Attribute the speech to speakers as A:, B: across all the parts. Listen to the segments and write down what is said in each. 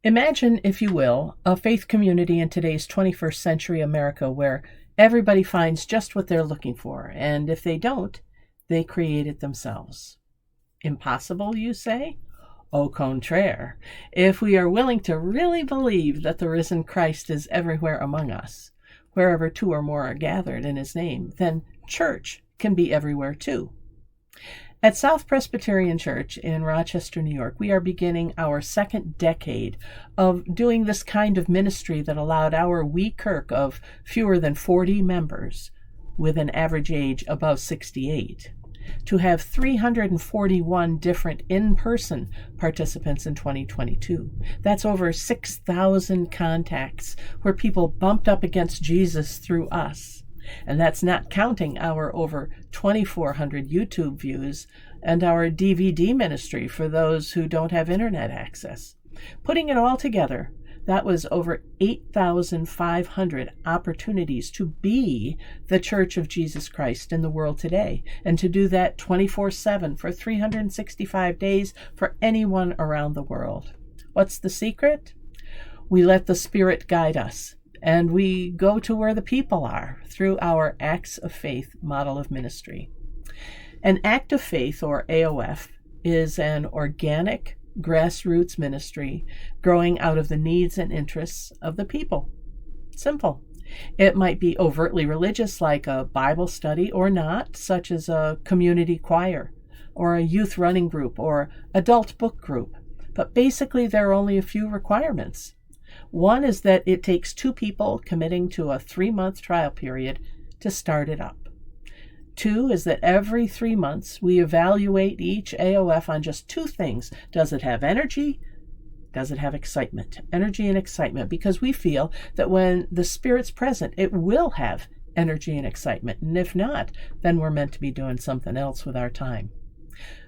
A: Imagine, if you will, a faith community in today's 21st century America where everybody finds just what they're looking for, and if they don't, they create it themselves. Impossible, you say? Au contraire. If we are willing to really believe that the risen Christ is everywhere among us, wherever two or more are gathered in his name, then church can be everywhere too. At South Presbyterian Church in Rochester, New York, we are beginning our second decade of doing this kind of ministry that allowed our wee kirk of fewer than 40 members, with an average age above 68, to have 341 different in-person participants in 2022. That's over 6,000 contacts where people bumped up against Jesus through us. And that's not counting our over 2,400 YouTube views and our DVD ministry for those who don't have internet access. Putting it all together, that was over 8,500 opportunities to be the Church of Jesus Christ in the world today, and to do that 24/7 for 365 days for anyone around the world. What's the secret? We let the Spirit guide us, and we go to where the people are through our Acts of Faith model of ministry. An Act of Faith, or AOF, is an organic grassroots ministry growing out of the needs and interests of the people. Simple. It might be overtly religious, like a Bible study, or not, such as a community choir, or a youth running group, or adult book group. But basically, there are only a few requirements. One is that it takes two people committing to a 3-month trial period to start it up. Two is that every 3 months we evaluate each AOF on just two things. Does it have energy? Does it have excitement? Energy and excitement, because we feel that when the Spirit's present, it will have energy and excitement. And if not, then we're meant to be doing something else with our time.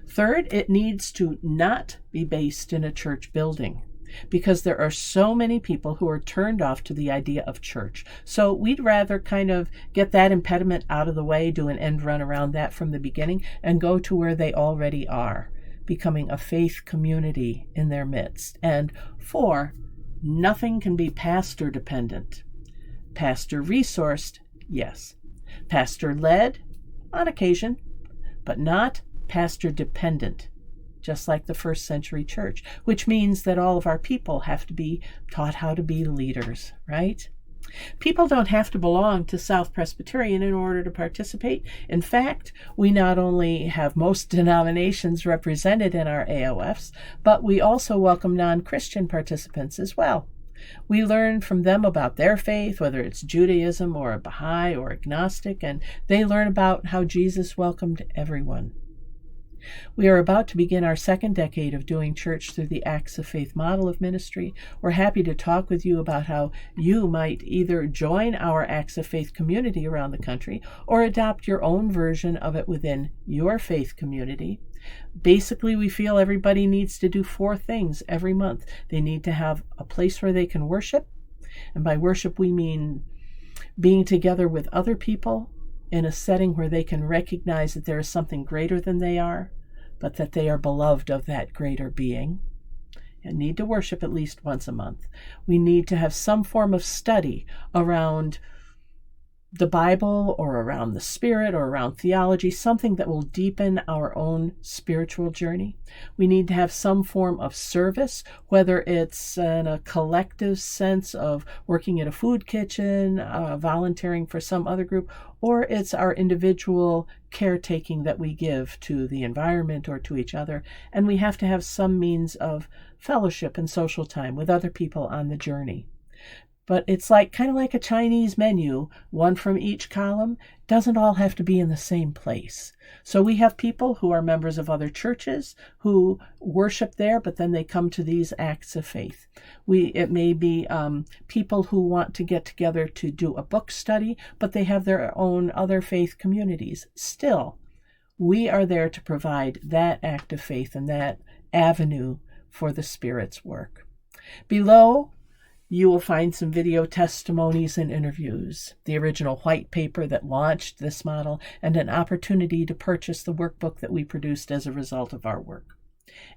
A: Third, it needs to not be based in a church building, because there are so many people who are turned off to the idea of church. So we'd rather kind of get that impediment out of the way, do an end run around that from the beginning, and go to where they already are, becoming a faith community in their midst. And 4, nothing can be pastor dependent. Pastor resourced, yes. Pastor led, on occasion, but not pastor dependent, just like the first century church, which means that all of our people have to be taught how to be leaders, right? People don't have to belong to South Presbyterian in order to participate. In fact, we not only have most denominations represented in our AOFs, but we also welcome non-Christian participants as well. We learn from them about their faith, whether it's Judaism or Baha'i or agnostic, and they learn about how Jesus welcomed everyone. We are about to begin our second decade of doing church through the Acts of Faith model of ministry. We're happy to talk with you about how you might either join our Acts of Faith community around the country or adopt your own version of it within your faith community. Basically, we feel everybody needs to do 4 things every month. They need to have a place where they can worship, and by worship we mean being together with other people in a setting where they can recognize that there is something greater than they are, but that they are beloved of that greater being, and need to worship at least once a month. We need to have some form of study around the Bible or around the Spirit or around theology, something that will deepen our own spiritual journey. We need to have some form of service, whether it's in a collective sense of working at a food kitchen, volunteering for some other group, or it's our individual caretaking that we give to the environment or to each other. And we have to have some means of fellowship and social time with other people on the journey. But it's kind of like a Chinese menu, one from each column. Doesn't all have to be in the same place. So we have people who are members of other churches who worship there, but then they come to these acts of faith. It may be people who want to get together to do a book study, but they have their own other faith communities. Still, we are there to provide that act of faith and that avenue for the Spirit's work. Below, you will find some video testimonies and interviews, the original white paper that launched this model, and an opportunity to purchase the workbook that we produced as a result of our work.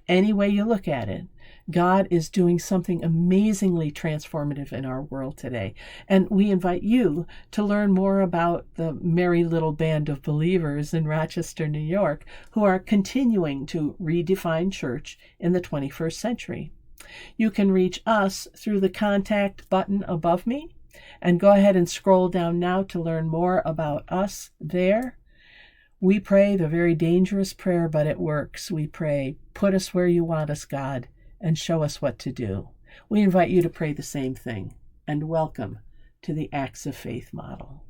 A: Any way you look at it, God is doing something amazingly transformative in our world today. And we invite you to learn more about the merry little band of believers in Rochester, New York, who are continuing to redefine church in the 21st century. You can reach us through the contact button above me, and go ahead and scroll down now to learn more about us there. We pray the very dangerous prayer, but it works. We pray, put us where you want us, God, and show us what to do. We invite you to pray the same thing, and welcome to the Acts of Faith model.